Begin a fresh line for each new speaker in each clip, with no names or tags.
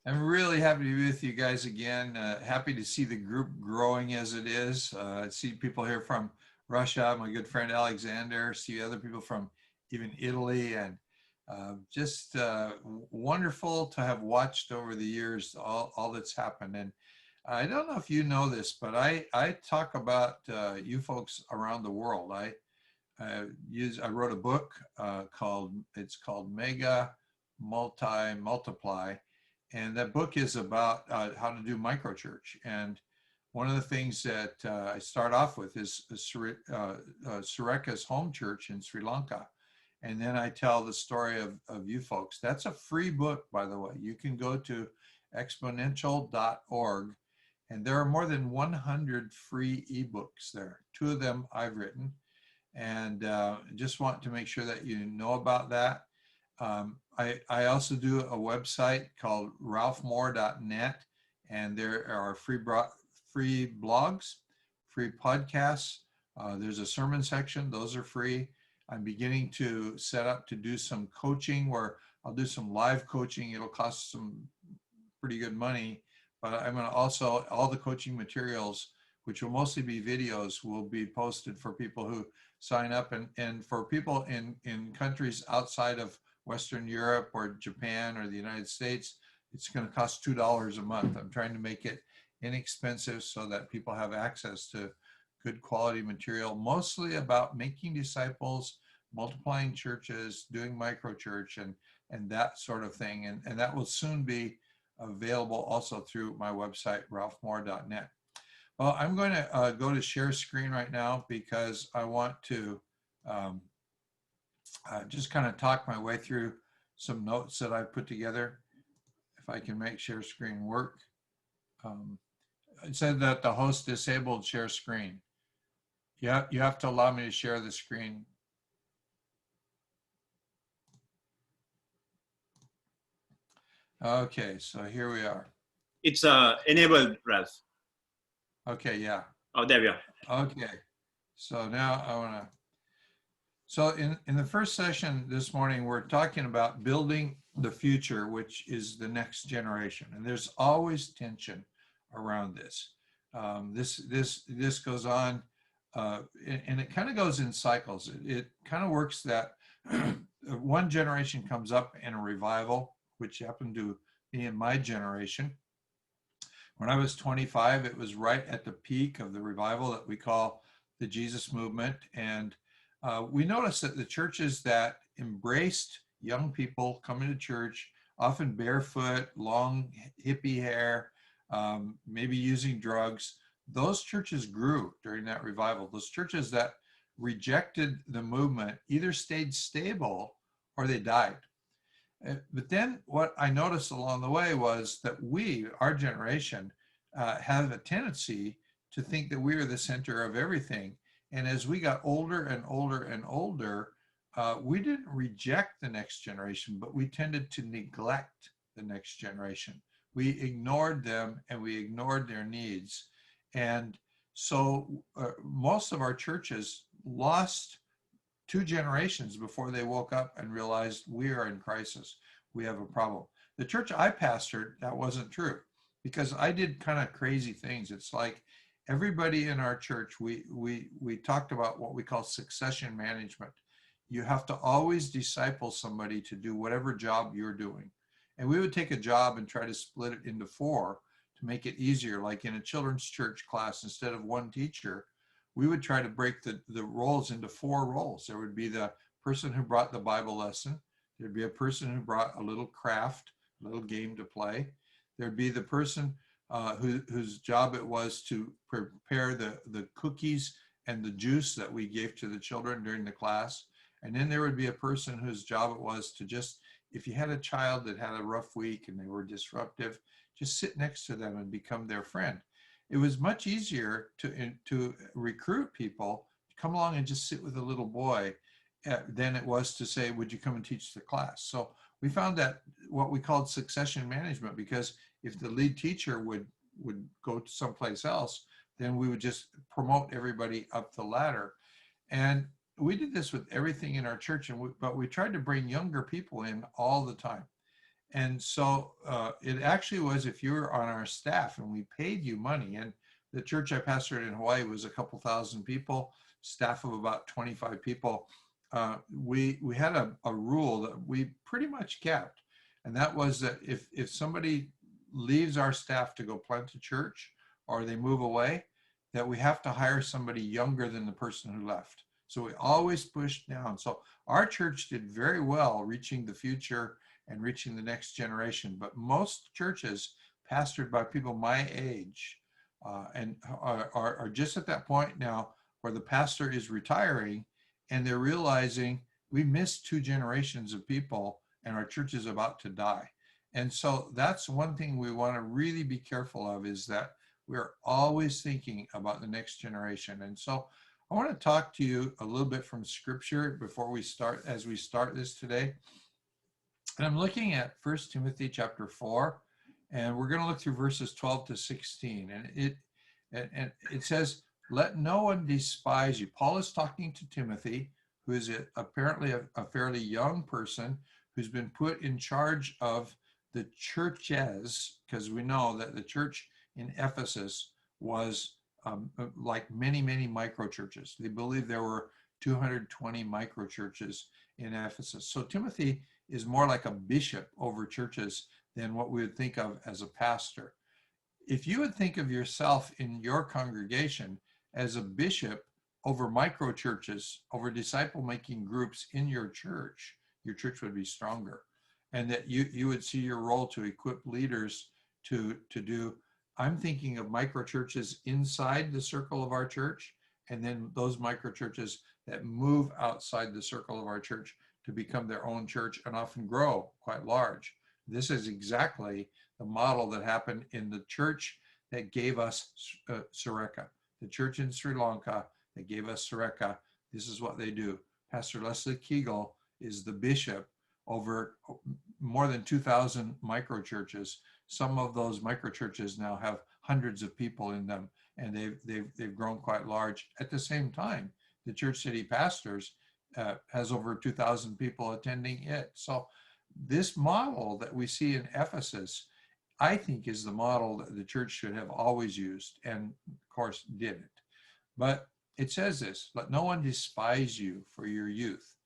I'm really happy to be with you guys again. Happy to see the group growing as it is. I see people here from Russia, my good friend Alexander, see other people from even Italy, and just wonderful to have watched over the years all that's happened. And I don't know if you know this, but I talk about you folks around the world. I wrote a book called Mega Multiply, and that book is about how to do microchurch. And one of the things that I start off with is Sareka's home church in Sri Lanka. And then I tell the story of you folks. That's a free book, by the way. You can go to exponential.org, and there are more than 100 free ebooks there. Two of them I've written, and just want to make sure that you know about that. I also do a website called ralphmoore.net, and there are free blogs, free podcasts. There's a sermon section; those are free. I'm beginning to set up to do some coaching where I'll do some live coaching. It'll cost some pretty good money, but I'm going to also, all the coaching materials, which will mostly be videos, will be posted for people who sign up, and for people in countries outside of Western Europe or Japan or the United States, it's going to cost $2 a month. I'm trying to make it inexpensive so that people have access to good quality material, mostly about making disciples, multiplying churches, doing microchurch, and that sort of thing. And that will soon be available also through my website, ralphmoore.net. Well, I'm going to go to share screen right now because I want to um, just kind of talk my way through some notes that I put together. If I can make share screen work. Um, it said that the host disabled share screen. You have to allow me to share the screen. Okay, so here we are.
It's enabled, Ralph.
Okay, yeah.
Oh, there we are.
Okay, so now I want to. So in the first session this morning, we're talking about building the future, which is the next generation. And there's always tension around this. This goes on, and it kind of goes in cycles. It kind of works that one generation comes up in a revival, which happened to be in my generation. When I was 25, it was right at the peak of the revival that we call the Jesus movement. And we noticed that the churches that embraced young people coming to church, often barefoot, long hippie hair, maybe using drugs, those churches grew during that revival. Those churches that rejected the movement either stayed stable or they died. But then what I noticed along the way was that our generation, have a tendency to think that we are the center of everything. And as we got older and older and older, we didn't reject the next generation, but we tended to neglect the next generation. We ignored them and we ignored their needs. And so most of our churches lost two generations before they woke up and realized we are in crisis. We have a problem. The church I pastored, that wasn't true because I did kind of crazy things. It's like everybody in our church, we talked about what we call succession management. You have to always disciple somebody to do whatever job you're doing. And we would take a job and try to split it into four to make it easier. Like in a children's church class, instead of one teacher, we would try to break the roles into four roles. There would be the person who brought the Bible lesson. There'd be a person who brought a little craft, a little game to play. There'd be the person whose job it was to prepare the cookies and the juice that we gave to the children during the class. And then there would be a person whose job it was to just, if you had a child that had a rough week and they were disruptive, just sit next to them and become their friend. It was much easier to recruit people to come along and just sit with a little boy than it was to say, would you come and teach the class? So we found that what we called succession management, because if the lead teacher would go to someplace else, then we would just promote everybody up the ladder. And we did this with everything in our church, but we tried to bring younger people in all the time. And so it actually was, if you were on our staff and we paid you money, and the church I pastored in Hawaii was a couple thousand people, staff of about 25 people. We had a rule that we pretty much kept. And that was that if somebody leaves our staff to go plant a church or they move away, that we have to hire somebody younger than the person who left. So we always pushed down. So our church did very well reaching the future and reaching the next generation. But most churches pastored by people my age and are just at that point now where the pastor is retiring and they're realizing we missed 2 generations of people and our church is about to die. And so that's one thing we want to really be careful of, is that we're always thinking about the next generation. And so I want to talk to you a little bit from scripture before we start, as we start this today. And I'm looking at 1 Timothy chapter 4, and we're going to look through verses 12 to 16. And it says, let no one despise you. Paul is talking to Timothy, who is apparently a fairly young person who's been put in charge of the churches, because we know that the church in Ephesus was like many, many micro churches. They believe there were 220 micro churches in Ephesus. So Timothy is more like a bishop over churches than what we would think of as a pastor. If you would think of yourself in your congregation as a bishop over micro churches, over disciple making groups in your church would be stronger. And that you would see your role to equip leaders to do. I'm thinking of micro churches inside the circle of our church, and then those micro churches that move outside the circle of our church to become their own church and often grow quite large. This is exactly the model that happened in the church that gave us Sareka, the church in Sri Lanka that gave us Sareka. This is what they do. Pastor Leslie Kegel is the bishop over more than 2,000 micro churches. Some of those micro churches now have hundreds of people in them, and they've grown quite large. At the same time, the church that he pastors has over 2,000 people attending it. So this model that we see in Ephesus, I think, is the model that the church should have always used, and of course didn't. But it says this, let no one despise you for your youth.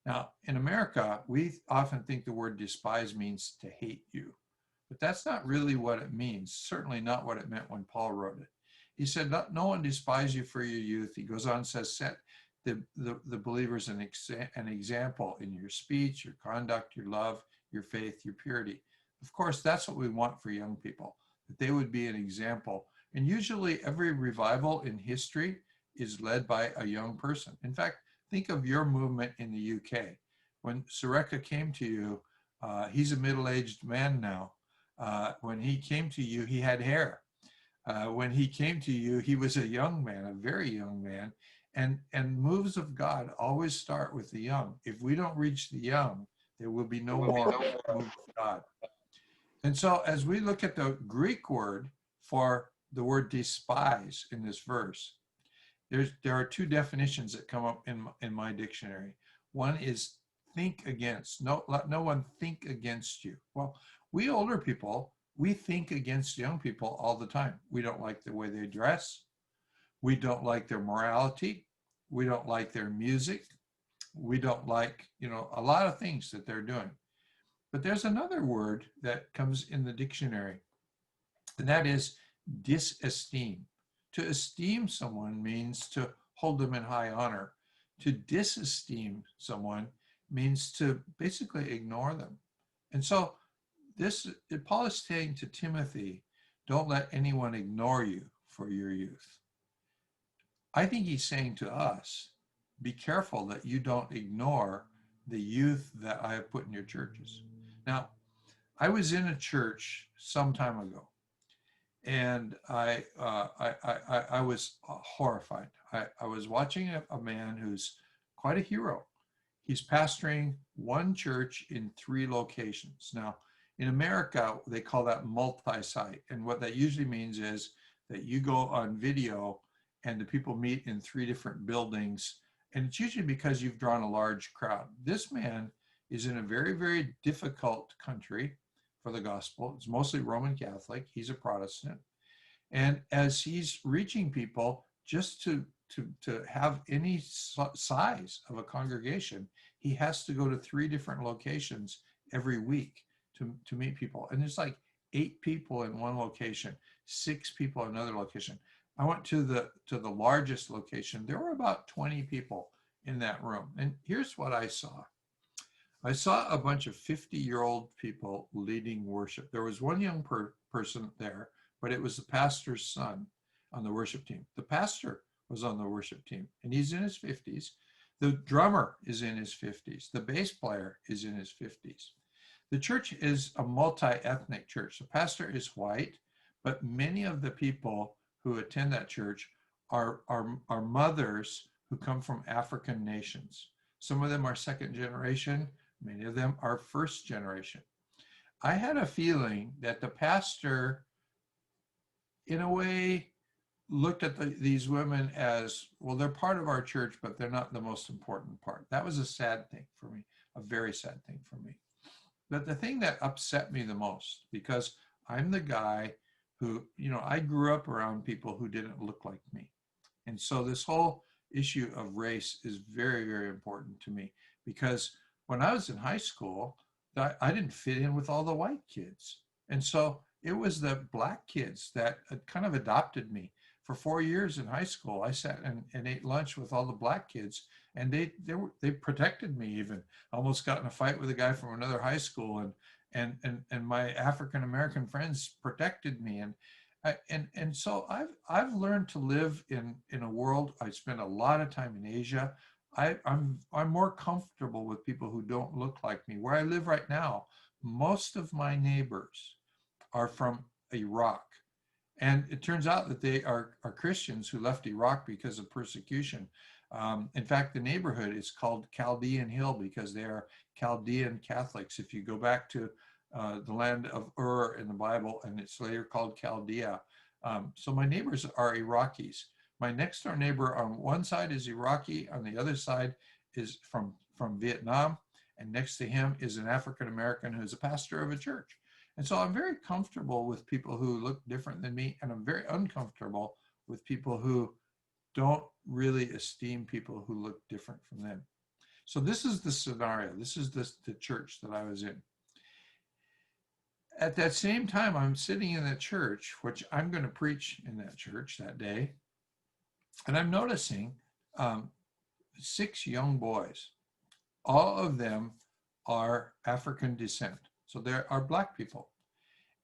Now, in America, we often think the word despise means to hate you, but that's not really what it means. Certainly not what it meant when Paul wrote it. He said, let no one despise you for your youth. He goes on and says, set the believers an example in your speech, your conduct, your love, your faith, your purity. Of course, that's what we want for young people, that they would be an example. And usually every revival in history is led by a young person. In fact, think of your movement in the UK. When Sareka came to you, he's a middle-aged man now. When he came to you, he had hair. When he came to you, he was a young man, a very young man. And moves of God always start with the young. If we don't reach the young, there will be no more move of God. And so as we look at the Greek word for the word despise in this verse, there are 2 definitions that come up in my dictionary. One is think against. Let no one think against you. Well, we older people, we think against young people all the time. We don't like the way they dress. We don't like their morality. We don't like their music. We don't like, a lot of things that they're doing. But there's another word that comes in the dictionary, and that is disesteem. To esteem someone means to hold them in high honor. To disesteem someone means to basically ignore them. And so Paul is saying to Timothy, don't let anyone ignore you for your youth. I think he's saying to us, be careful that you don't ignore the youth that I have put in your churches. Now, I was in a church some time ago, and I was horrified. I was watching a man who's quite a hero. He's pastoring one church in 3 locations. Now, in America, they call that multi-site. And what that usually means is that you go on video and the people meet in 3 different buildings. And it's usually because you've drawn a large crowd. This man is in a very, very difficult country for the gospel. It's mostly Roman Catholic. He's a Protestant. And as he's reaching people, just to have any size of a congregation, he has to go to 3 different locations every week to meet people. And there's like 8 people in one location, 6 people in another location. I went to the largest location. There were about 20 people in that room. And here's what I saw. I saw a bunch of 50-year-old people leading worship. There was one young person there, but it was the pastor's son on the worship team. The pastor was on the worship team, and he's in his 50s. The drummer is in his 50s. The bass player is in his 50s. The church is a multi-ethnic church. The pastor is white, but many of the people who attend that church are mothers who come from African nations. Some of them are second generation. Many of them are first generation. I had a feeling that the pastor, in a way, looked at these women as, well, they're part of our church, but they're not the most important part. That was a sad thing for me, a very sad thing for me. But the thing that upset me the most, because I'm the guy who, I grew up around people who didn't look like me. And so this whole issue of race is very, very important to me, because when I was in high school, I didn't fit in with all the white kids. And so it was the black kids that kind of adopted me. For 4 years in high school, I sat and ate lunch with all the black kids, and they protected me even. I almost got in a fight with a guy from another high school, and my African American friends protected me. And so I've learned to live in a world. I spent a lot of time in Asia. I'm more comfortable with people who don't look like me. Where I live right now, most of my neighbors are from Iraq. And it turns out that they are Christians who left Iraq because of persecution. In fact, the neighborhood is called Chaldean Hill because they are Chaldean Catholics. If you go back to the land of Ur in the Bible, and it's later called Chaldea. So my neighbors are Iraqis. My next door neighbor on one side is Iraqi, on the other side is from Vietnam, and next to him is an African American who's a pastor of a church. And so I'm very comfortable with people who look different than me, and I'm very uncomfortable with people who don't really esteem people who look different from them. So this is the scenario. This is the church that I was in. At that same time, I'm sitting in that church, which I'm going to preach in that church that day, and I'm noticing 6 young boys. All of them are African descent. So there are black people.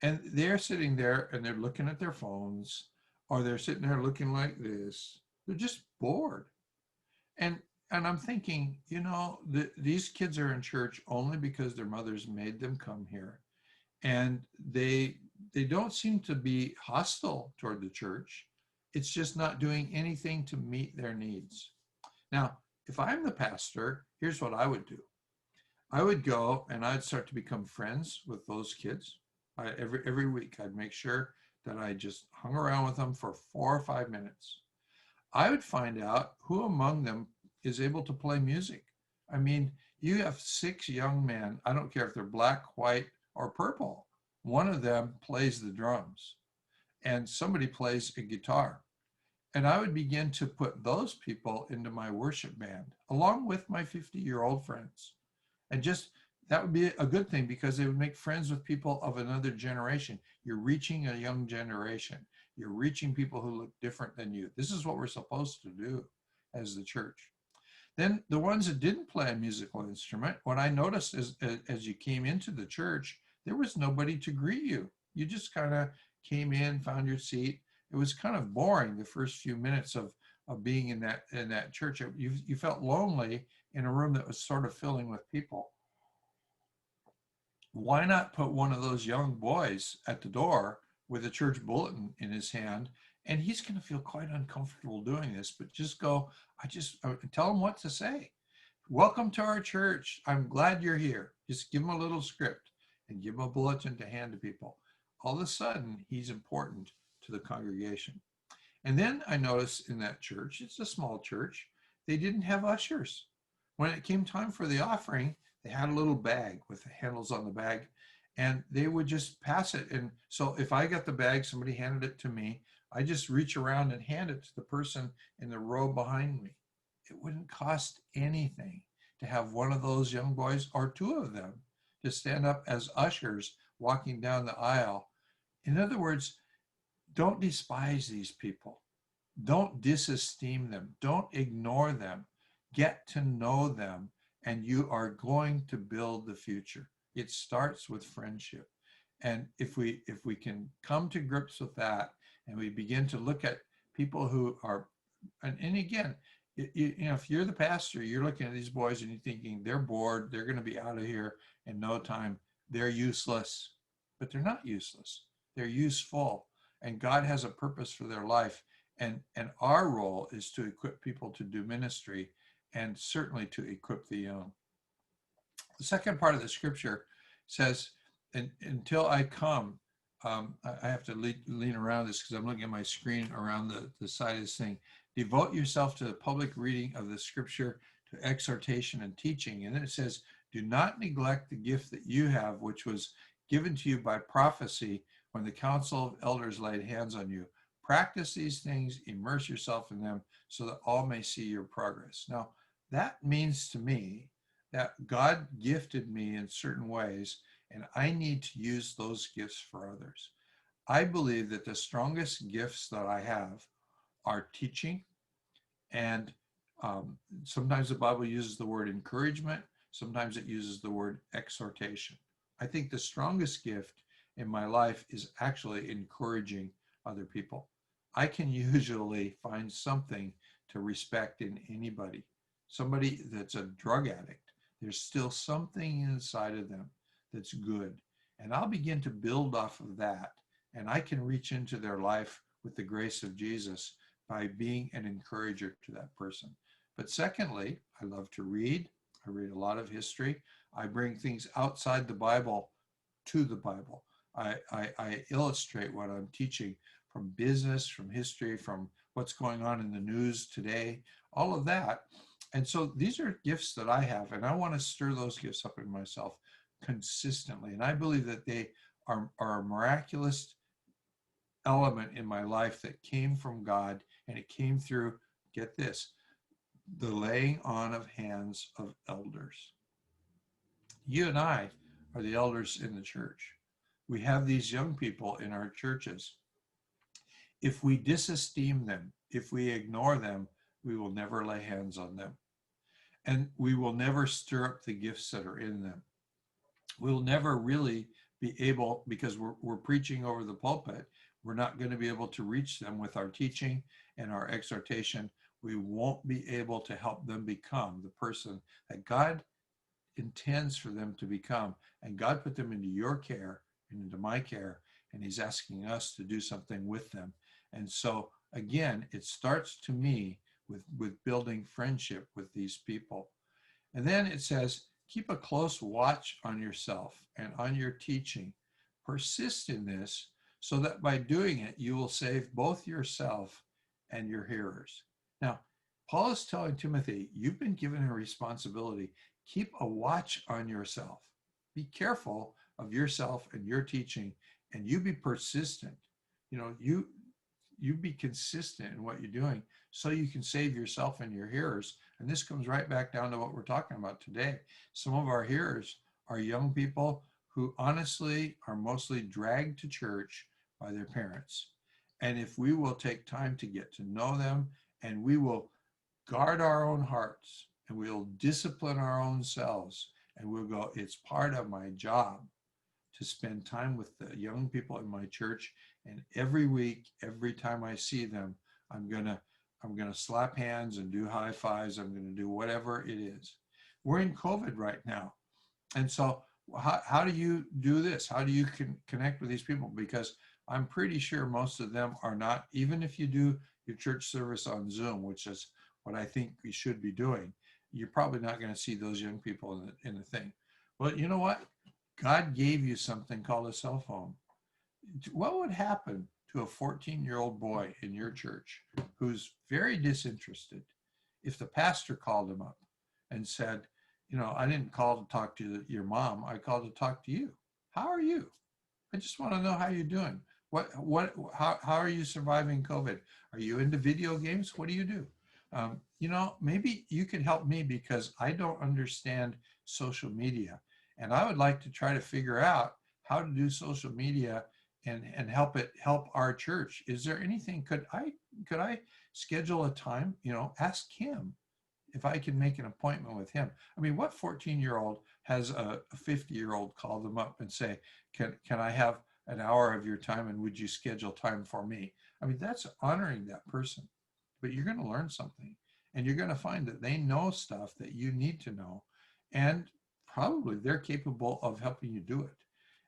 And they're sitting there and they're looking at their phones, or they're sitting there looking like this. They're just bored. And I'm thinking, these kids are in church only because their mothers made them come here. And they don't seem to be hostile toward the church. It's just not doing anything to meet their needs. Now, if I'm the pastor, here's what I would do. I would go and I'd start to become friends with those kids. Every week, I'd make sure that I just hung around with them for 4 or 5 minutes. I would find out who among them is able to play music. I mean, you have 6 young men. I don't care if they're black, white, or purple. One of them plays the drums, and somebody plays a guitar. And I would begin to put those people into my worship band, along with my 50-year-old friends. And just, that would be a good thing, because they would make friends with people of another generation. You're reaching a young generation. You're reaching people who look different than you. This is what we're supposed to do as the church. Then the ones that didn't play a musical instrument, what I noticed is as you came into the church, there was nobody to greet you. You just kind of came in, found your seat. It was kind of boring the first few minutes of being in that church. You felt lonely in a room that was sort of filling with people. Why not put one of those young boys at the door with a church bulletin in his hand? And he's going to feel quite uncomfortable doing this, but just go, tell him what to say. Welcome to our church. I'm glad you're here. Just give him a little script and give him a bulletin to hand to people. All of a sudden, he's important to the congregation. And then I noticed in that church, it's a small church, they didn't have ushers. When it came time for the offering, they had a little bag with the handles on the bag, and they would just pass it. And so if I got the bag, somebody handed it to me, I just reach around and hand it to the person in the row behind me. It wouldn't cost anything to have one of those young boys or two of them to stand up as ushers walking down the aisle. In other words, don't despise these people. Don't disesteem them. Don't ignore them. Get to know them, and you are going to build the future. It starts with friendship. And if we can come to grips with that, and we begin to look at people who are, and again, you know, if you're the pastor, you're looking at these boys and you're thinking they're bored, they're going to be out of here in no time, they're useless. But they're not useless. They're useful, and God has a purpose for their life. And our role is to equip people to do ministry, and certainly to equip the young. The second part of the scripture says, until I come, I have to lean around this because I'm looking at my screen around the side of this thing. Devote yourself to the public reading of the scripture, to exhortation and teaching. And then it says, do not neglect the gift that you have, which was given to you by prophecy when the council of elders laid hands on you. Practice these things, immerse yourself in them so that all may see your progress. Now, that means to me that God gifted me in certain ways, and I need to use those gifts for others. I believe that the strongest gifts that I have are teaching, and sometimes the Bible uses the word encouragement, sometimes it uses the word exhortation. I think the strongest gift in my life is actually encouraging other people. I can usually find something to respect in anybody. Somebody that's a drug addict, there's still something inside of them that's good. And I'll begin to build off of that. And I can reach into their life with the grace of Jesus by being an encourager to that person. But secondly, I love to read. I read a lot of history. I bring things outside the Bible to the Bible. I illustrate what I'm teaching from business, from history, from what's going on in the news today, all of that. And so these are gifts that I have, and I want to stir those gifts up in myself consistently. And I believe that they are a miraculous element in my life that came from God, and it came through, get this, the laying on of hands of elders. You and I are the elders in the church. We have these young people in our churches. If we disesteem them, if we ignore them, we will never lay hands on them. And we will never stir up the gifts that are in them. We'll never really be able, because we're preaching over the pulpit, we're not going to be able to reach them with our teaching and our exhortation. We won't be able to help them become the person that God intends for them to become. And God put them into your care and into my care, and he's asking us to do something with them. And so again, it starts to me with building friendship with these people. And then it says, keep a close watch on yourself and on your teaching. Persist in this so that by doing it, you will save both yourself and your hearers. Now, Paul is telling Timothy, you've been given a responsibility. Keep a watch on yourself. Be careful of yourself and your teaching, and you be persistent. You know, you be consistent in what you're doing so you can save yourself and your hearers. And this comes right back down to what we're talking about today. Some of our hearers are young people who honestly are mostly dragged to church by their parents. And if we will take time to get to know them, and we will guard our own hearts, and we'll discipline our own selves, and we'll go, it's part of my job to spend time with the young people in my church. And every week, every time I see them, I'm gonna slap hands and do high fives. I'm gonna do whatever it is. We're in COVID right now. And so how do you do this? How do you connect with these people? Because I'm pretty sure most of them are not, even if you do your church service on Zoom, which is what I think we should be doing, you're probably not going to see those young people in the thing. Well, you know what? God gave you something called a cell phone. What would happen to a 14-year-old boy in your church who's very disinterested if the pastor called him up and said, you know, I didn't call to talk to your mom, I called to talk to you. How are you? I just want to know how you're doing. How are you surviving COVID? Are you into video games? What do you do? Maybe you could help me because I don't understand social media. And I would like to try to figure out how to do social media and help our church. Is there anything, could I schedule a time, ask him if I can make an appointment with him. I mean, what 14-year-old has a 50-year-old call them up and say, can I have an hour of your time and would you schedule time for me? I mean, that's honoring that person, but you're going to learn something and you're going to find that they know stuff that you need to know. And probably they're capable of helping you do it.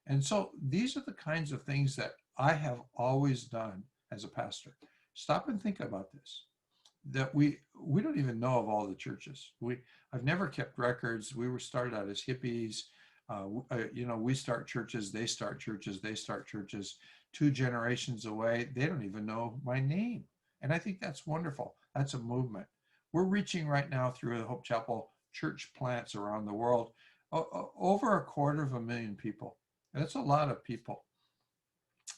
And so these are the kinds of things that I have always done as a pastor. Stop and think about this, that we don't even know of all the churches. I've never kept records. We were started out as hippies. We start churches, they start churches, they start churches 2 generations away. They don't even know my name. And I think that's wonderful. That's a movement. We're reaching right now through the Hope Chapel church plants around the world, over 250,000 people. That's a lot of people.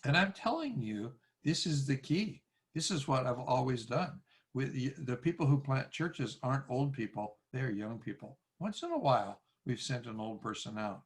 And I'm telling you, this is the key. This is what I've always done. The people who plant churches aren't old people, they're young people. Once in a while, we've sent an old person out,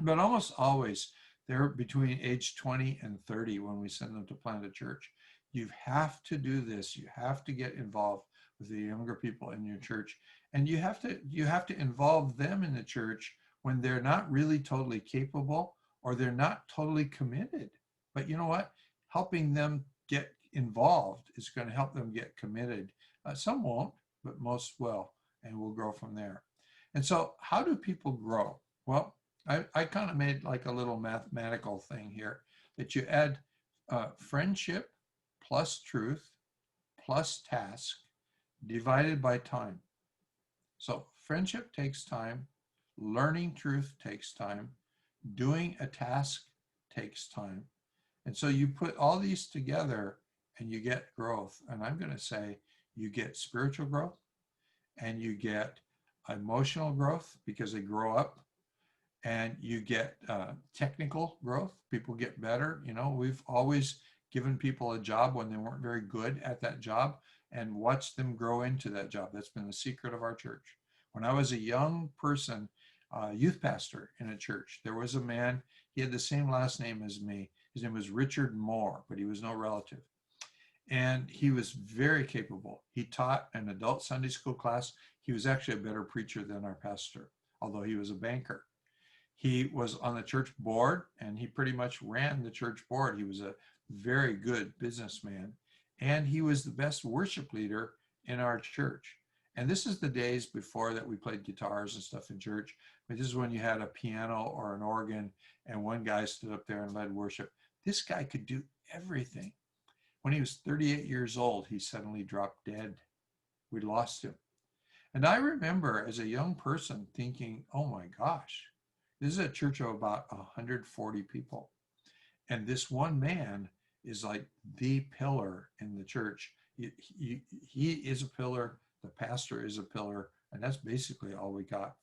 but almost always they're between age 20 and 30 when we send them to plant a church. You have to do this. You have to get involved with the younger people in your church, and you have to involve them in the church when they're not really totally capable or they're not totally committed. But you know what? Helping them get involved is going to help them get committed. Some won't, but most will, and we'll grow from there. And so how do people grow? Well, I kind of made like a little mathematical thing here that you add friendship plus truth plus task divided by time. So friendship takes time, learning truth takes time, doing a task takes time. And so you put all these together and you get growth. And I'm going to say you get spiritual growth and you get emotional growth because they grow up, and you get technical growth. People get better. We've always given people a job when they weren't very good at that job and watched them grow into that job. That's been the secret of our church. When I was a young person, youth pastor in a church, there was a man, he had the same last name as me. His name was Richard Moore, but he was no relative. And he was very capable. He taught an adult Sunday school class. He was actually a better preacher than our pastor, although he was a banker. He was on the church board and he pretty much ran the church board. He was a very good businessman and he was the best worship leader in our church. And this is the days before that we played guitars and stuff in church. But this is when you had a piano or an organ and one guy stood up there and led worship. This guy could do everything. When he was 38 years old, he suddenly dropped dead. We lost him. And I remember as a young person thinking, oh my gosh, this is a church of about 140 people. And this one man is like the pillar in the church. He is a pillar, the pastor is a pillar, and that's basically all we got.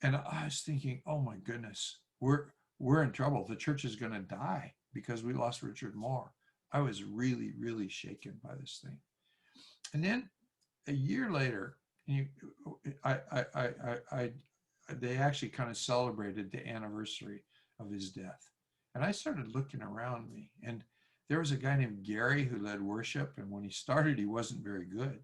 And I was thinking, oh my goodness, we're in trouble. The church is going to die because we lost Richard Moore. I was really, really shaken by this thing. And then a year later, they actually kind of celebrated the anniversary of his death. And I started looking around me, and there was a guy named Gary who led worship. And when he started, he wasn't very good.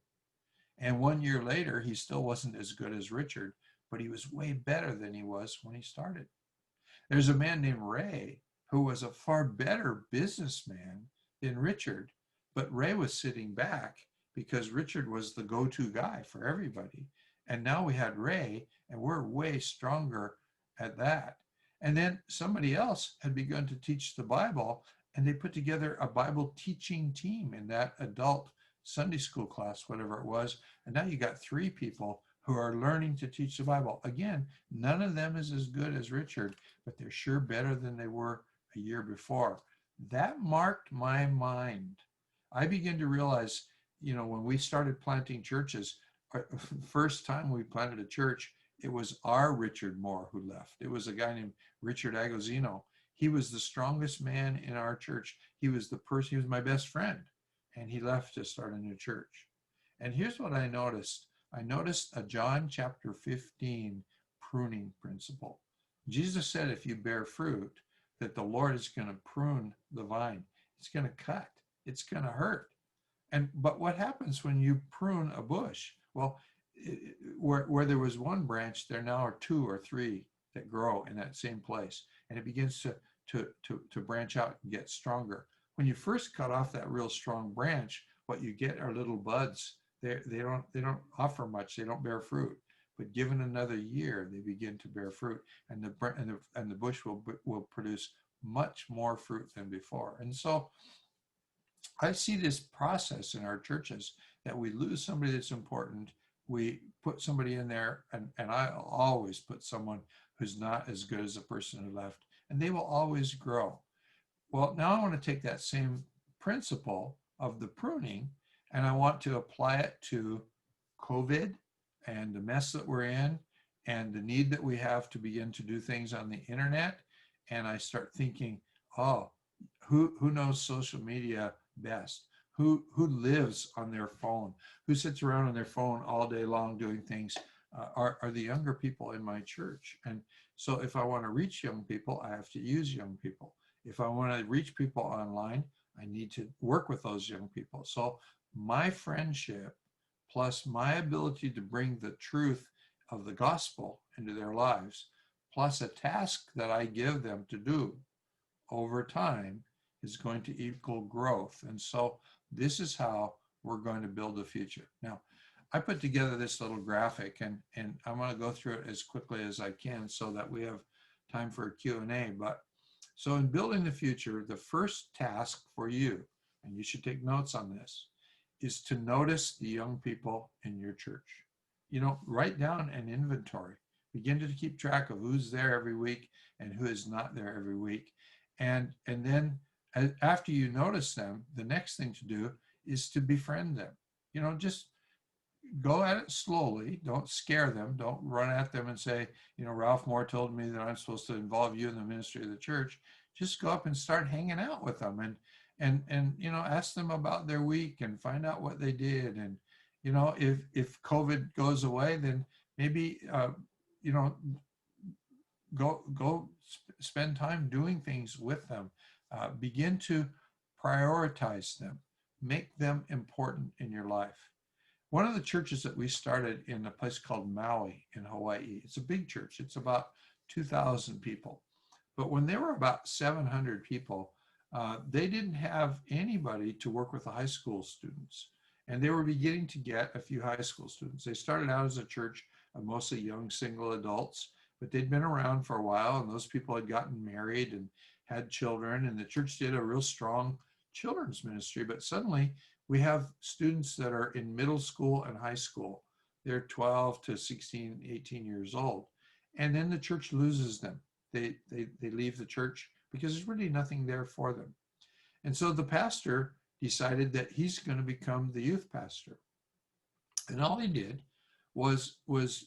And 1 year later, he still wasn't as good as Richard, but he was way better than he was when he started. There's a man named Ray who was a far better businessman than Richard, but Ray was sitting back because Richard was the go-to guy for everybody. And now we had Ray, and we're way stronger at that. And then somebody else had begun to teach the Bible, and they put together a Bible teaching team in that adult Sunday school class, whatever it was. And now you got 3 people who are learning to teach the Bible. Again, none of them is as good as Richard, but they're sure better than they were a year before. That marked my mind. I began to realize, when we started planting churches, first time we planted a church, It was our Richard Moore who left. It was a guy named Richard Agosino. He was the strongest man in our church. He was the person, he was my best friend, and he left to start a new church. And here's what I noticed. I noticed a John chapter 15 pruning principle. Jesus said, if you bear fruit, that the Lord is going to prune the vine. It's going to cut. It's going to hurt. But what happens when you prune a bush? Well, where there was one branch, there now are 2 or 3 that grow in that same place, and it begins to branch out and get stronger. When you first cut off that real strong branch, what you get are little buds. They don't offer much. They don't bear fruit. But given another year, they begin to bear fruit, and the bush will produce much more fruit than before. And so I see this process in our churches that we lose somebody that's important. We put somebody in there, and I always put someone who's not as good as the person who left, and they will always grow. Well, now I want to take that same principle of the pruning, and I want to apply it to COVID and the mess that we're in and the need that we have to begin to do things on the internet. And I start thinking, oh, who knows social media best? Who lives on their phone? Who sits around on their phone all day long doing things? Are the younger people in my church. And so if I want to reach young people, I have to use young people. If I want to reach people online, I need to work with those young people. So my friendship plus my ability to bring the truth of the gospel into their lives, plus a task that I give them to do over time, is going to equal growth. And so this is how we're going to build a future. Now, I put together this little graphic, and I'm going to go through it as quickly as I can so that we have time for a Q&A. But so in building the future, the first task for you, and you should take notes on this, is to notice the young people in your church. You know, write down an inventory. Begin to keep track of who's there every week and who is not there every week. And then after you notice them, the next thing to do is to befriend them. You know, just go at it slowly. Don't scare them. Don't run at them and say, you know, Ralph Moore told me that I'm supposed to involve you in the ministry of the church. Just go up and start hanging out with them and you know, ask them about their week and find out what they did. And, you know, if COVID goes away, then maybe, you know, go spend time doing things with them. Begin to prioritize them. Make them important in your life. One of the churches that we started in a place called Maui in Hawaii, it's a big church. It's about 2,000 people. But when there were about 700 people, they didn't have anybody to work with the high school students. And they were beginning to get a few high school students. They started out as a church of mostly young single adults, but they'd been around for a while, and those people had gotten married and had children, and the church did a real strong children's ministry. But suddenly we have students that are in middle school and high school. They're 12 to 16, 18 years old. And then the church loses them. They leave the church because there's really nothing there for them. And so the pastor decided that he's going to become the youth pastor. And all he did was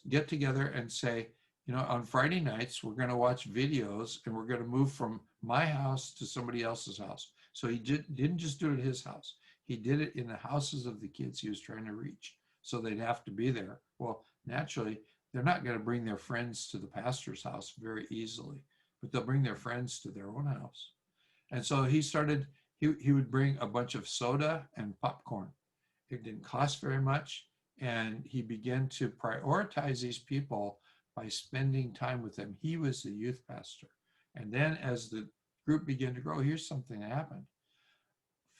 get together and say, you know, on Friday nights, we're going to watch videos and we're going to move from my house to somebody else's house. So he didn't just do it at his house. He did it in the houses of the kids he was trying to reach. So they'd have to be there. Well, naturally, they're not going to bring their friends to the pastor's house very easily, but they'll bring their friends to their own house. And so he started, he would bring a bunch of soda and popcorn. It didn't cost very much. And he began to prioritize these people by spending time with them. He was the youth pastor. And then as the group began to grow, here's something that happened.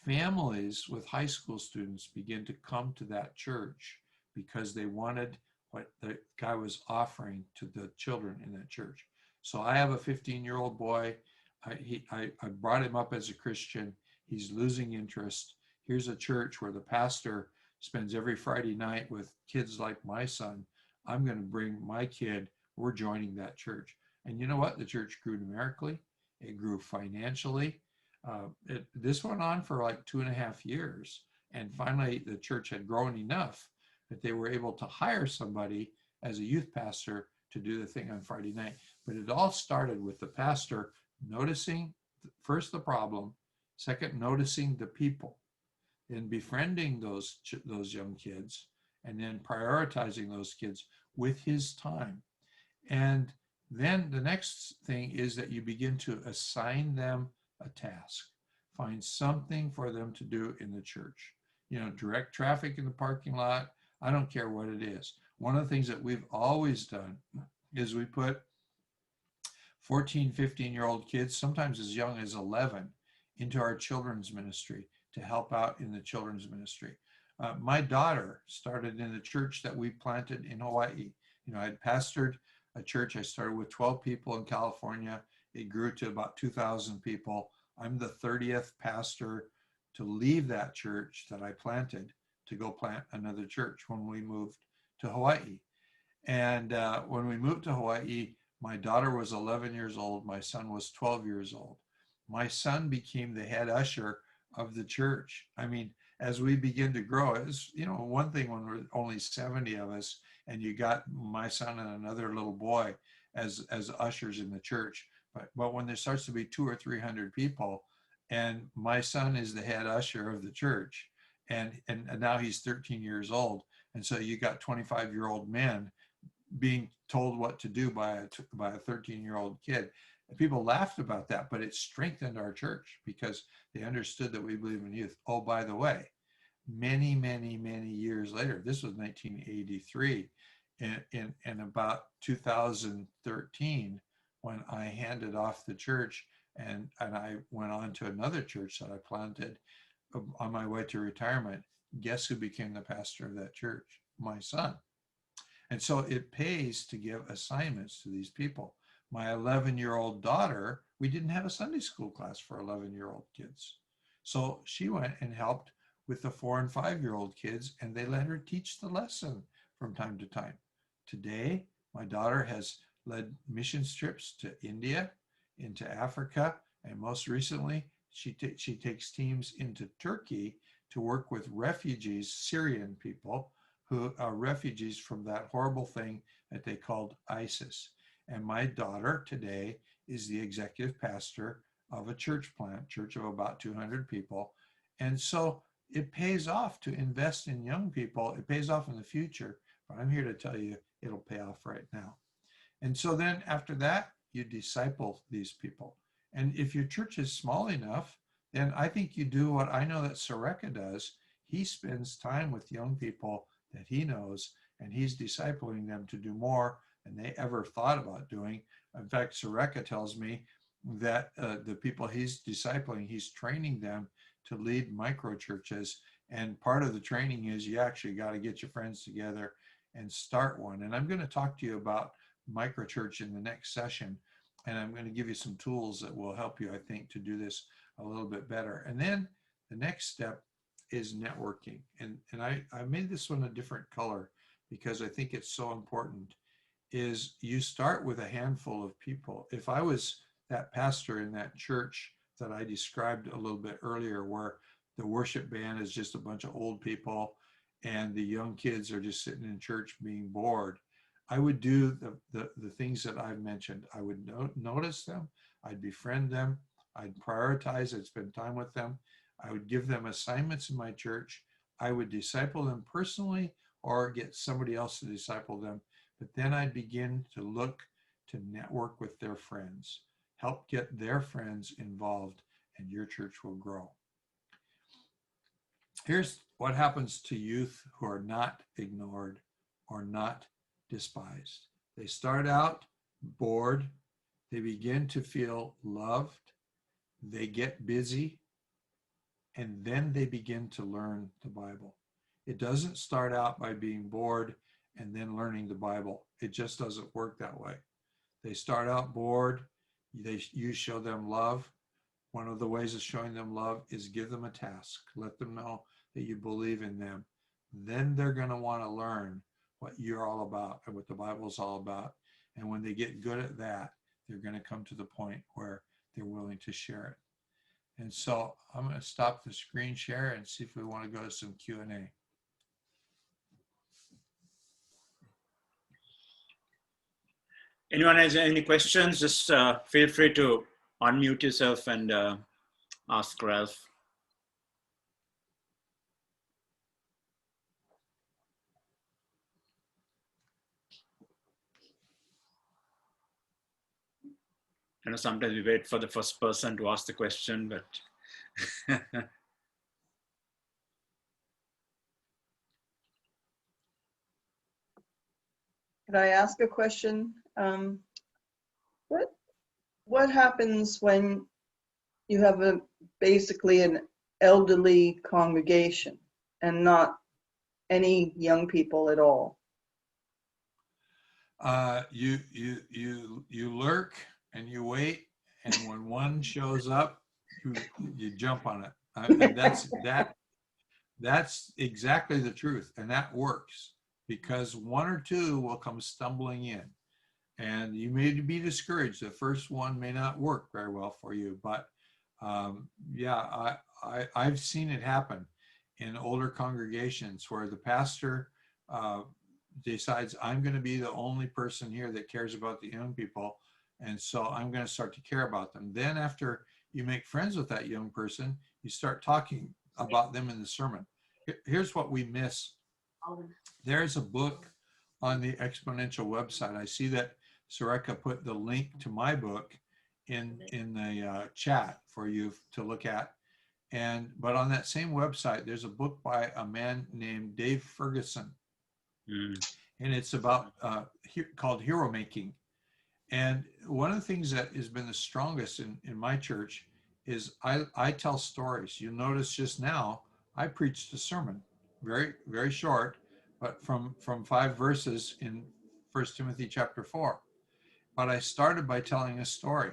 Families with high school students began to come to that church because they wanted what the guy was offering to the children in that church. So I have a 15-year-old boy. I brought him up as a Christian. He's losing interest. Here's a church where the pastor spends every Friday night with kids like my son. I'm going to bring my kid. We're joining that church. And you know what? The church grew numerically. It grew financially. This went on for like 2.5 years. And finally, the church had grown enough that they were able to hire somebody as a youth pastor to do the thing on Friday night. But it all started with the pastor noticing first the problem, second, noticing the people, then befriending those young kids, and then prioritizing those kids with his time. And then the next thing is that you begin to assign them a task. Find something for them to do in the church. You know, direct traffic in the parking lot. I don't care what it is. One of the things that we've always done is we put 14, 15-year-old kids, sometimes as young as 11, into our children's ministry to help out in the children's ministry. My daughter started in the church that we planted in Hawaii. You know, I had pastored a church. I started with 12 people in California. It grew to about 2,000 people. I'm the 30th pastor to leave that church that I planted to go plant another church when we moved to Hawaii. And when we moved to Hawaii, my daughter was 11 years old. My son was 12 years old. My son became the head usher of the church. I mean, as we begin to grow, it's, you know, one thing when we're only 70 of us and you got my son and another little boy as ushers in the church. But when there starts to be 200 or 300 people and my son is the head usher of the church and now he's 13 years old. And so you got 25-year-old men being told what to do by a 13-year-old kid. And people laughed about that, but it strengthened our church because they understood that we believe in youth. Oh, by the way, many, many, many years later, this was 1983, in about 2013, when I handed off the church and I went on to another church that I planted on my way to retirement. Guess who became the pastor of that church? My son. And so it pays to give assignments to these people. My 11-year-old daughter, we didn't have a Sunday school class for 11-year-old kids. So she went and helped with the 4 and 5-year-old kids, and they let her teach the lesson from time to time. Today, my daughter has led mission trips to India, into Africa, and most recently, she takes teams into Turkey to work with refugees, Syrian people, who are refugees from that horrible thing that they called ISIS. And my daughter today is the executive pastor of a church plant, church of about 200 people. And so it pays off to invest in young people. It pays off in the future, but I'm here to tell you it'll pay off right now. And so then after that, you disciple these people. And if your church is small enough, then I think you do what I know that Sareka does. He spends time with young people that he knows, and he's discipling them to do more than they ever thought about doing. In fact, Sareka tells me that the people he's discipling, he's training them to lead micro churches. And part of the training is you actually got to get your friends together and start one. And I'm going to talk to you about micro church in the next session. And I'm going to give you some tools that will help you, I think, to do this a little bit better. And then the next step is networking. And I made this one a different color because I think it's so important, is you start with a handful of people. If I was that pastor in that church that I described a little bit earlier, where the worship band is just a bunch of old people and the young kids are just sitting in church being bored, I would do the things that I've mentioned. I would notice them, I'd befriend them, I'd prioritize, I'd spend time with them, I would give them assignments in my church, I would disciple them personally or get somebody else to disciple them. But then I'd begin to look to network with their friends, help get their friends involved, and your church will grow. Here's what happens to youth who are not ignored or not despised. They start out bored, they begin to feel loved, they get busy, and then they begin to learn the Bible. It doesn't start out by being bored and then learning the Bible. It just doesn't work that way. They start out bored, you show them love. One of the ways of showing them love is give them a task. Let them know that you believe in them. Then they're going to want to learn what you're all about and what the Bible is all about. And when they get good at that, they're going to come to the point where they're willing to share it. And so I'm going to stop the screen share and see if we want to go to some Q&A.
Anyone has any questions? Just feel free to unmute yourself and ask Ralph. I know sometimes we wait for the first person to ask the question, but
Could I ask a question? What happens when you have basically an elderly congregation and not any young people at all?
You lurk and you wait, and when one shows up, you jump on it. And that's exactly the truth, and that works because one or two will come stumbling in, and you may be discouraged. The first one may not work very well for you, but yeah, I've seen it happen in older congregations where the pastor decides, I'm going to be the only person here that cares about the young people, and so I'm going to start to care about them. Then after you make friends with that young person, you start talking about them in the sermon. Here's what we miss. There's a book on the Exponential website. I see that Sareka put the link to my book in the chat for you to look at. But on that same website, there's a book by a man named Dave Ferguson. And it's about called Hero Making. And one of the things that has been the strongest in my church is I tell stories. You'll notice just now, I preached a sermon, very, very short, but from 5 verses in 1 Timothy chapter 4. But I started by telling a story.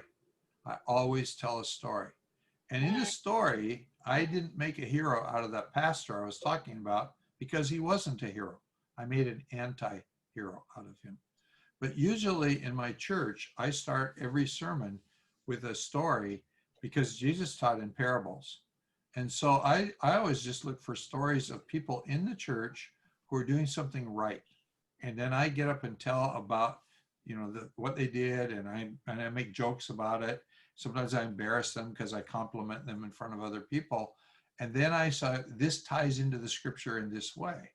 I always tell a story. And in the story, I didn't make a hero out of that pastor I was talking about because he wasn't a hero. I made an anti-hero out of him. But usually in my church, I start every sermon with a story because Jesus taught in parables. And so I always just look for stories of people in the church who are doing something right. And then I get up and tell about, what they did, and I make jokes about it. Sometimes I embarrass them because I compliment them in front of other people. And then I saw this ties into the scripture in this way.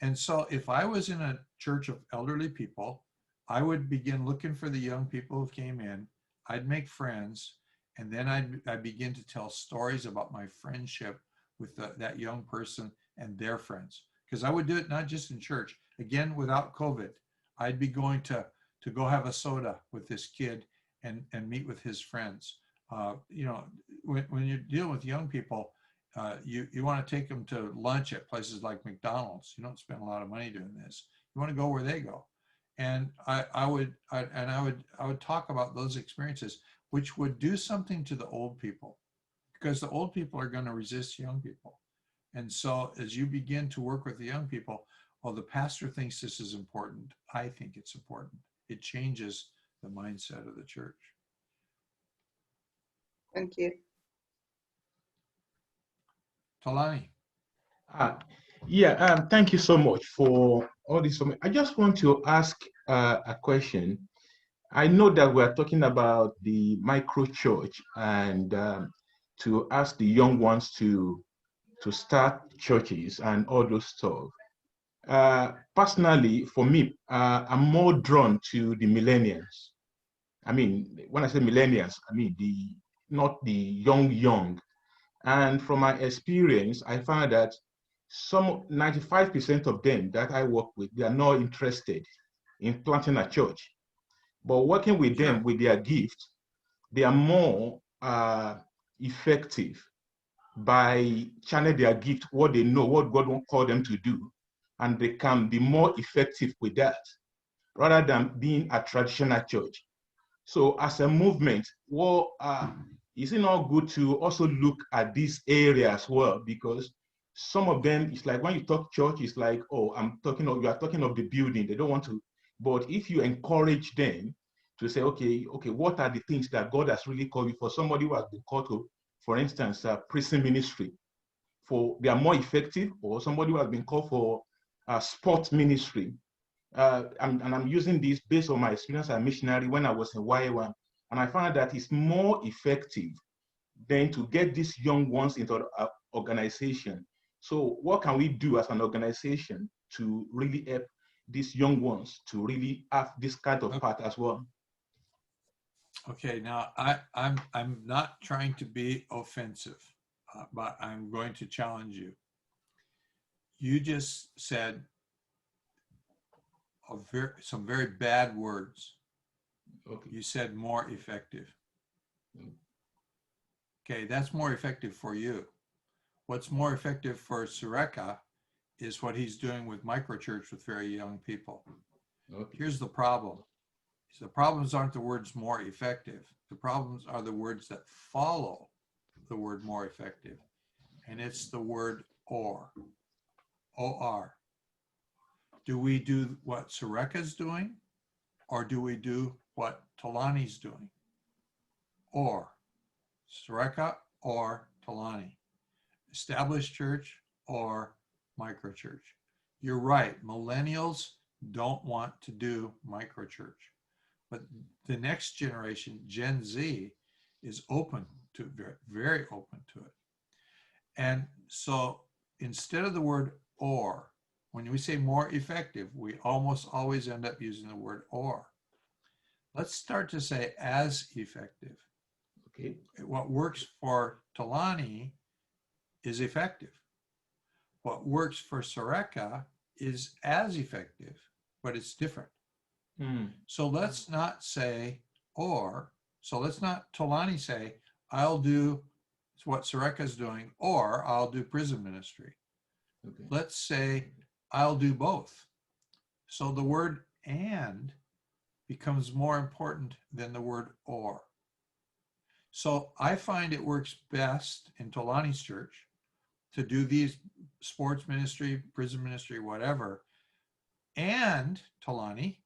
And so if I was in a church of elderly people, I would begin looking for the young people who came in. I'd make friends, and then I'd begin to tell stories about my friendship with that young person and their friends. Because I would do it not just in church. Again, without COVID, I'd be going to go have a soda with this kid and meet with his friends. When you're dealing with young people, you want to take them to lunch at places like McDonald's. You don't spend a lot of money doing this. You want to go where they go. And I would talk about those experiences, which would do something to the old people, because the old people are going to resist young people. And so as you begin to work with the young people, the pastor thinks this is important. I think it's important. It changes the mindset of the church.
Thank you.
Talani.
Thank you so much for all this. I just want to ask a question. I know that we're talking about the micro church and to ask the young ones to start churches and all those stuff. Personally, for me, I'm more drawn to the millennials. I mean, when I say millennials, I mean not the young. And from my experience, I found that 95% of them that I work with, they are not interested in planting a church. But working with them with their gift, they are more effective by channeling their gift, what they know, what God won't call them to do. And they can be more effective with that rather than being a traditional church. So as a movement, is it not good to also look at this area as well? Because some of them, it's like when you talk church, it's like, you are talking of the building. They don't want to. But if you encourage them to say, okay, what are the things that God has really called you for? Somebody who has been called to, for instance, prison ministry, they are more effective, or somebody who has been called for sports ministry, I'm using this based on my experience as a missionary when I was in YA1, and I found that it's more effective than to get these young ones into an organization. So what can we do as an organization to really help these young ones to really have this kind of part as well?
Okay, now I'm not trying to be offensive, but I'm going to challenge you. You just said some very bad words.
Okay.
You said more effective.
Mm.
Okay, that's more effective for you. What's more effective for Sureka is what he's doing with microchurch with very young people.
Okay.
Here's the problem. The problems aren't the words more effective. The problems are the words that follow the word more effective. And it's the word or. O-R. Do we do what Sureka's doing, or do we do what Talani's doing? Or. Sureka or Talani. Established church or microchurch. You're right. Millennials don't want to do microchurch. But the next generation, Gen Z, is open to very, very open to it. And so instead of the word or, when we say more effective, we almost always end up using the word or. Let's start to say as effective.
Okay.
What works for Talani is effective. What works for Sureka is as effective, but it's different.
Mm.
So let's not say or, so let's not Talani say, I'll do what Sureka's doing, or I'll do prison ministry.
Okay.
Let's say I'll do both. So the word and becomes more important than the word or. So I find it works best in Talani's church to do these sports ministry, prison ministry, whatever. And Talani,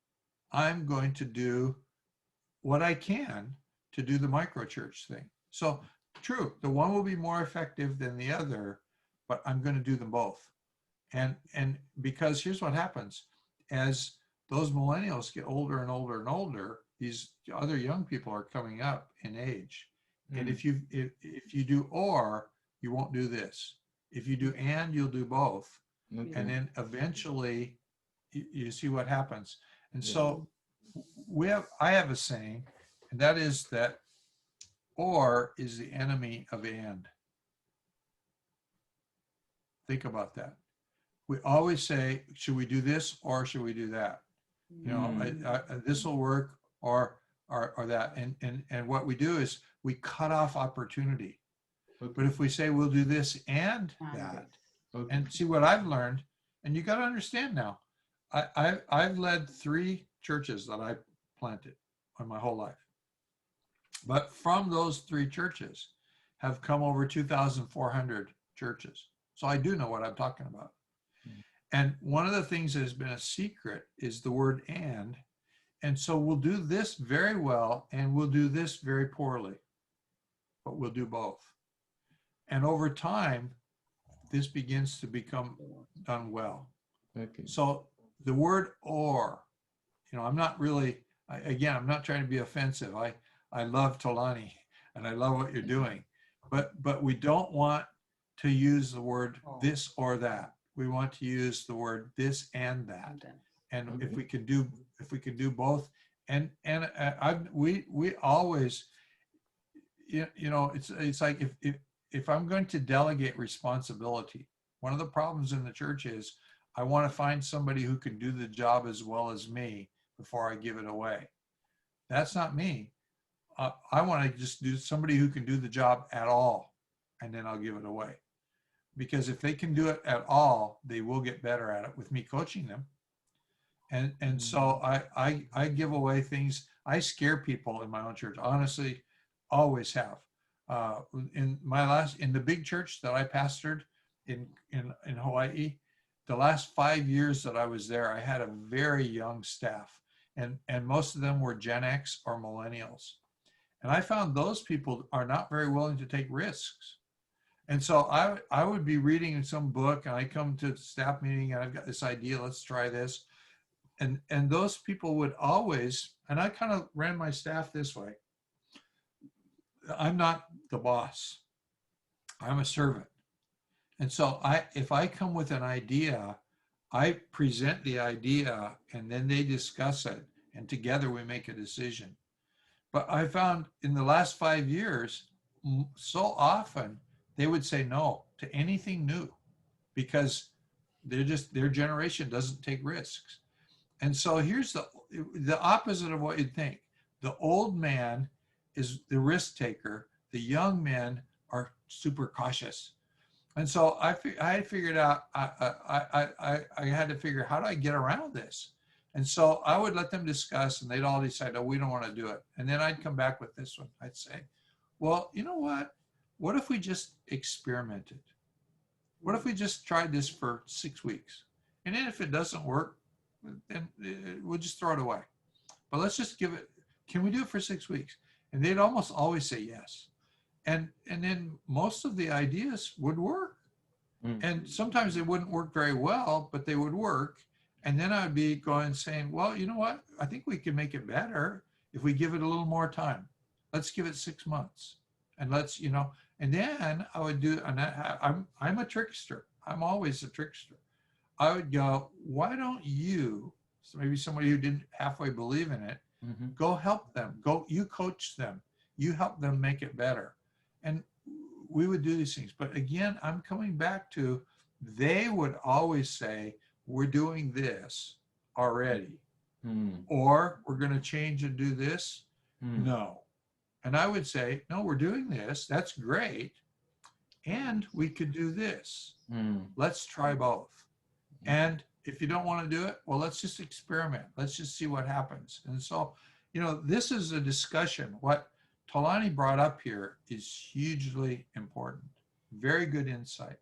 I'm going to do what I can to do the microchurch thing. So true, the one will be more effective than the other, but I'm going to do them both. And because here's what happens. As those millennials get older and older and older, these other young people are coming up in age. And if you do or, you won't do this. If you do and, you'll do both.
Okay.
And then eventually you see what happens. And
Yeah.
so I have a saying, and that is that or is the enemy of and. Think about that. We always say, should we do this or should we do that? You know, this will work or that. And what we do is we cut off opportunity.
Okay.
But if we say we'll do this and that,
Okay.
and see what I've learned, and you got to understand now, I've led 3 churches that I planted in my whole life. But from those 3 churches have come over 2,400 churches. So I do know what I'm talking about. And one of the things that has been a secret is the word and. And so we'll do this very well and we'll do this very poorly, but we'll do both. And over time, this begins to become done well.
Okay.
So the word or, you know, I'm not really, I'm not trying to be offensive. I love Talani and I love what you're doing, but we don't want to use the word this or that. We want to use the word this and that. And if we can do both, and we always, you know, it's like if I'm going to delegate responsibility, one of the problems in the church is I want to find somebody who can do the job as well as me before I give it away. That's not me. I want to just do somebody who can do the job at all, and then I'll give it away. Because if they can do it at all, they will get better at it with me coaching them. And so I give away things. I scare people in my own church. Honestly, always have. In the big church that I pastored in Hawaii, the last 5 years that I was there, I had a very young staff, and most of them were Gen X or millennials. And I found those people are not very willing to take risks. And so I would be reading some book, and I come to staff meeting and I've got this idea, let's try this. And those people would always, and I kind of ran my staff this way. I'm not the boss. I'm a servant. And so if I come with an idea, I present the idea and then they discuss it and together we make a decision. But I found in the last 5 years, so often they would say no to anything new because their generation doesn't take risks. And so here's the opposite of what you'd think. The old man is the risk taker. The young men are super cautious. And so I figured out, I had to figure, how do I get around this? And so I would let them discuss and they'd all decide, oh, we don't want to do it. And then I'd come back with this one. I'd say, well, you know what? What if we just experimented? What if we just tried this for 6 weeks? And then if it doesn't work, then we'll just throw it away. But let's just give it, can we do it for 6 weeks? And they'd almost always say yes. And then most of the ideas would work. And sometimes they wouldn't work very well, but they would work. And then I'd be going saying, well, you know what? I think we can make it better if we give it a little more time. Let's give it 6 months. And let's, and then I would do, and I'm a trickster. I'm always a trickster. I would go, why don't you, so maybe somebody who didn't halfway believe in it, go help them. You coach them. You help them make it better. And we would do these things. But again, I'm coming back to, they would always say, we're doing this already. Or we're going to change and do this. No. And I would say, no, we're doing this. That's great. And we could do this. Let's try both. And if you don't want to do it, well, let's just experiment. Let's just see what happens. And so, this is a discussion. What Tolani brought up here is hugely important. Very good insight.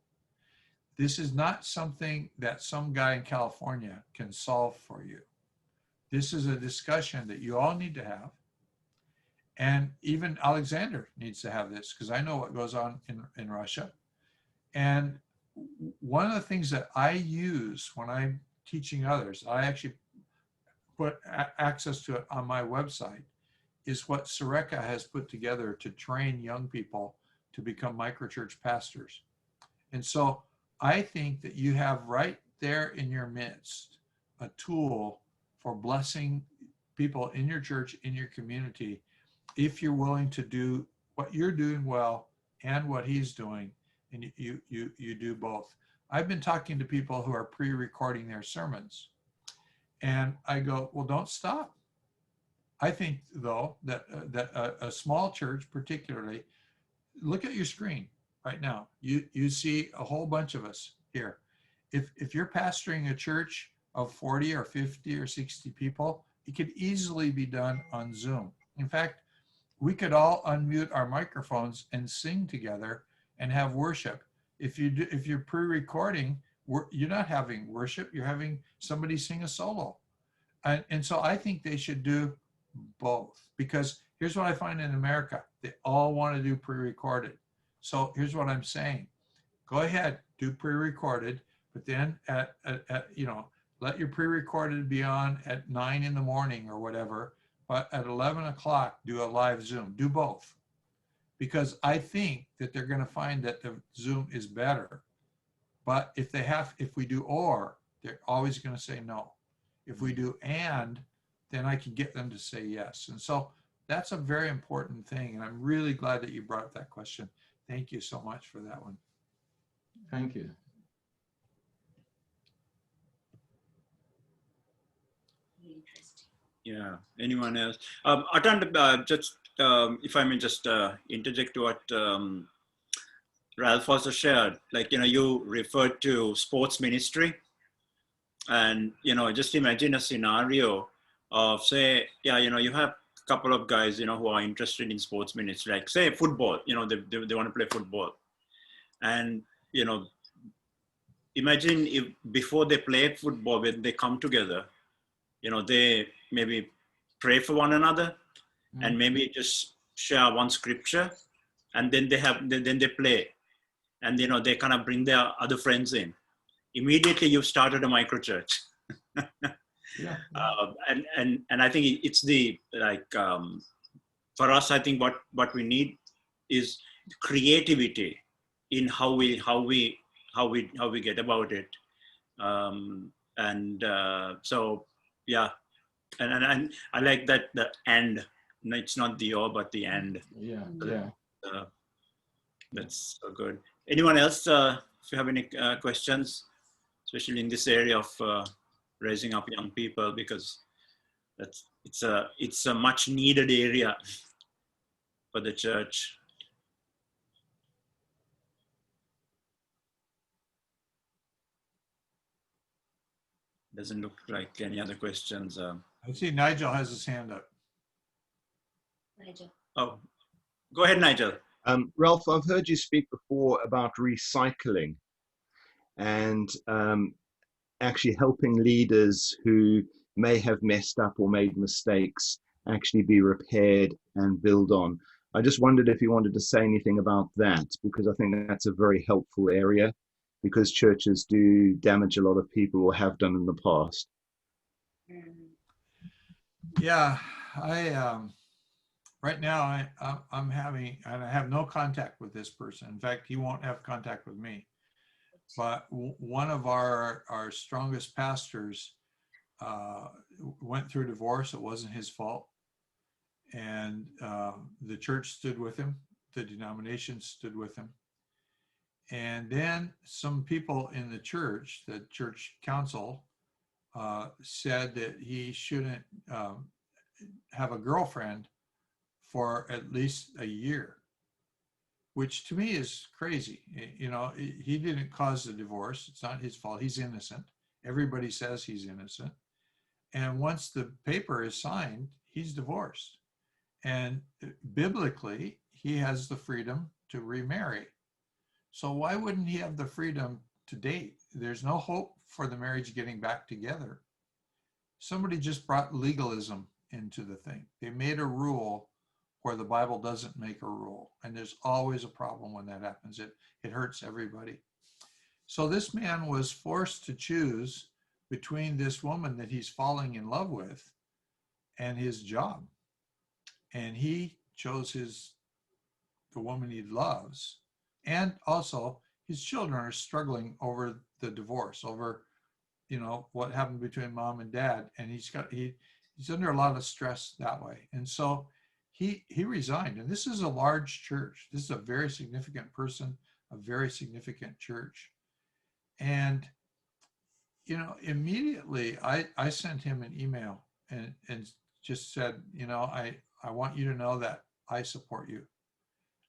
This is not something that some guy in California can solve for you. This is a discussion that you all need to have. And even Alexander needs to have this, because I know what goes on in Russia. And one of the things that I use when I'm teaching others, I actually put access to it on my website, is what Sareka has put together to train young people to become microchurch pastors. And so I think that you have right there in your midst a tool for blessing people in your church, in your community, if you're willing to do what you're doing well and what he's doing, and you do both. I've been talking to people who are pre-recording their sermons, and I go, well, don't stop. I think, though, that a small church particularly, look at your screen right now. You see a whole bunch of us here. If you're pastoring a church of 40 or 50 or 60 people, it could easily be done on Zoom. In fact, we could all unmute our microphones and sing together and have worship. If you're pre-recording, you're not having worship, you're having somebody sing a solo. And so I think they should do both, because here's what I find in America. They all want to do pre-recorded. So here's what I'm saying. Go ahead, do pre-recorded, but then let your pre-recorded be on at 9 in the morning or whatever, but at 11 o'clock, do a live Zoom. Do both. Because I think that they're going to find that the Zoom is better. But if we do or, they're always going to say no. If we do and, then I can get them to say yes. And so that's a very important thing. And I'm really glad that you brought up that question. Thank you so much for that one.
Thank you.
Yeah. Anyone else? Atan, just if I may just interject to what Ralph also shared. Like, you referred to sports ministry, and just imagine a scenario of, say, you have a couple of guys, who are interested in sports ministry, like say football. They want to play football, and imagine if before they play football, when they come together, they maybe pray for one another, and maybe just share one scripture, and then they play, and they kind of bring their other friends in. Immediately you've started a microchurch.
Yeah.
And I think it's the like for us, I think what we need is creativity in how we get about it. So yeah, and I like that the and. No, it's not the or but the and.
Yeah. Yeah.
Uh, that's so good. Anyone else? If you have any questions, especially in this area of raising up young people, because it's a much needed area for the church. Doesn't look like any other questions.
I see Nigel has his hand up.
Nigel.
Oh, go ahead, Nigel.
Ralph, I've heard you speak before about recycling and actually helping leaders who may have messed up or made mistakes actually be repaired and build on. I just wondered if you wanted to say anything about that, because I think that's a very helpful area, because churches do damage a lot of people or have done in the past.
Yeah, right now I'm having, and I have no contact with this person. In fact, he won't have contact with me. But one of our strongest pastors went through divorce. It wasn't his fault. And the church stood with him. The denomination stood with him. And then some people in the church, the church council, said that he shouldn't have a girlfriend for at least a year, which to me is crazy. You know, he didn't cause the divorce. It's not his fault. He's innocent. Everybody says he's innocent. And once the paper is signed, he's divorced. And biblically, he has the freedom to remarry. So why wouldn't he have the freedom to date? There's no hope for the marriage getting back together. Somebody just brought legalism into the thing. They made a rule where the Bible doesn't make a rule. And there's always a problem when that happens. It hurts everybody. So this man was forced to choose between this woman that he's falling in love with and his job. And he chose the woman he loves. And also his children are struggling over the divorce, over, you know, what happened between mom and dad. And he's under a lot of stress that way. And so he resigned. And this is a large church. This is a very significant person, a very significant church. And, you know, immediately I sent him an email and just said, you know, I want you to know that I support you.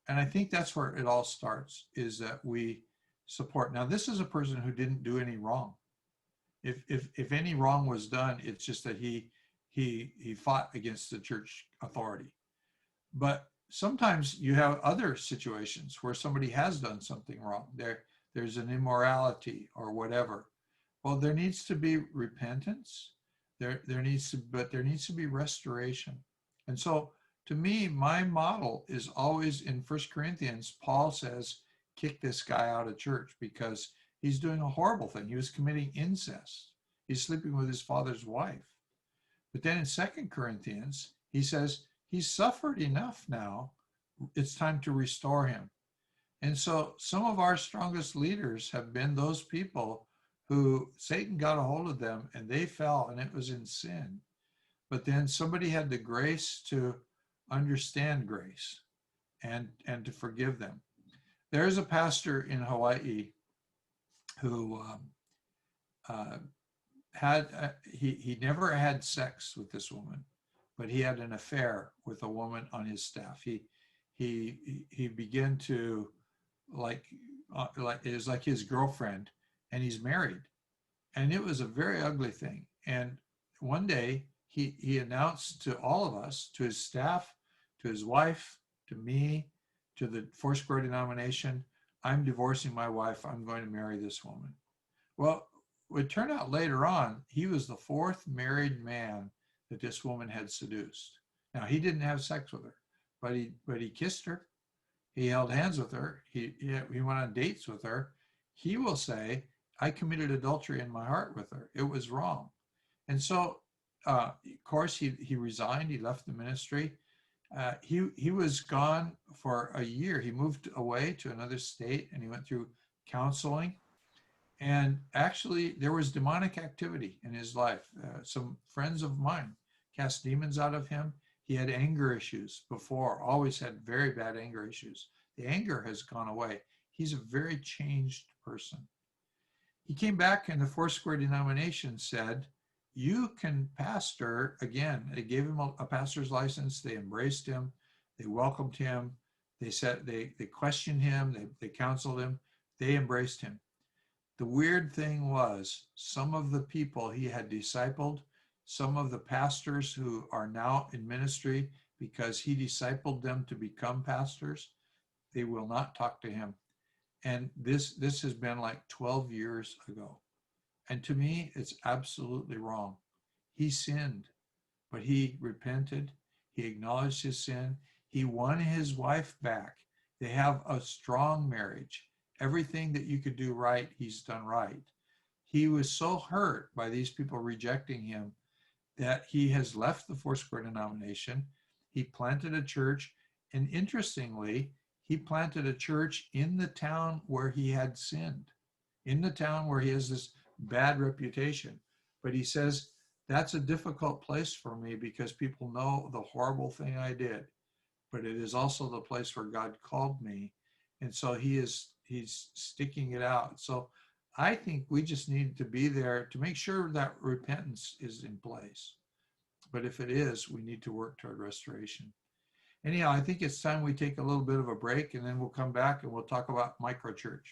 And I think that's where it all starts, is that we support. Now, this is a person who didn't do any wrong. If any wrong was done, it's just that he fought against the church authority. But sometimes you have other situations where somebody has done something wrong. There's an immorality or whatever. Well, there needs to be repentance. There needs to be restoration. And so to me, my model is always in 1 Corinthians, Paul says, kick this guy out of church because he's doing a horrible thing. He was committing incest. He's sleeping with his father's wife. But then in 2 Corinthians, he says, he's suffered enough now. It's time to restore him. And so some of our strongest leaders have been those people who Satan got a hold of them and they fell, and it was in sin. But then somebody had the grace to understand grace and to forgive them. There's a pastor in Hawaii who he never had sex with this woman, but he had an affair with a woman on his staff. He began to like it was like his girlfriend, and he's married, and it was a very ugly thing. And one day he announced to all of us, to his staff, to his wife, to me, to the Foursquare denomination, I'm divorcing my wife. I'm going to marry this woman. Well, it turned out later on, he was the fourth married man that this woman had seduced. Now, he didn't have sex with her, but he kissed her. He held hands with her. He went on dates with her. He will say, I committed adultery in my heart with her. It was wrong. And so, of course, he resigned. He left the ministry. He was gone for a year. He moved away to another state and he went through counseling. And actually, there was demonic activity in his life. Some friends of mine cast demons out of him. He had anger issues before, always had very bad anger issues. The anger has gone away. He's a very changed person. He came back and the Foursquare denomination said, you can pastor again. They gave him a pastor's license. They embraced him. They welcomed him. They said they questioned him. They counseled him. They embraced him. The weird thing was some of the people he had discipled, some of the pastors who are now in ministry because he discipled them to become pastors, they will not talk to him. And this has been like 12 years ago. And to me, it's absolutely wrong. He sinned, but he repented. He acknowledged his sin. He won his wife back. They have a strong marriage. Everything that you could do right, he's done right. He was so hurt by these people rejecting him that he has left the Foursquare denomination. He planted a church. And interestingly, he planted a church in the town where he had sinned, in the town where he has this bad reputation. But he says, that's a difficult place for me because people know the horrible thing I did, but it is also the place where God called me. And so he's sticking it out. So I think we just need to be there to make sure that repentance is in place. But if it is, we need to work toward restoration. Anyhow, I think it's time we take a little bit of a break and then we'll come back and we'll talk about microchurch.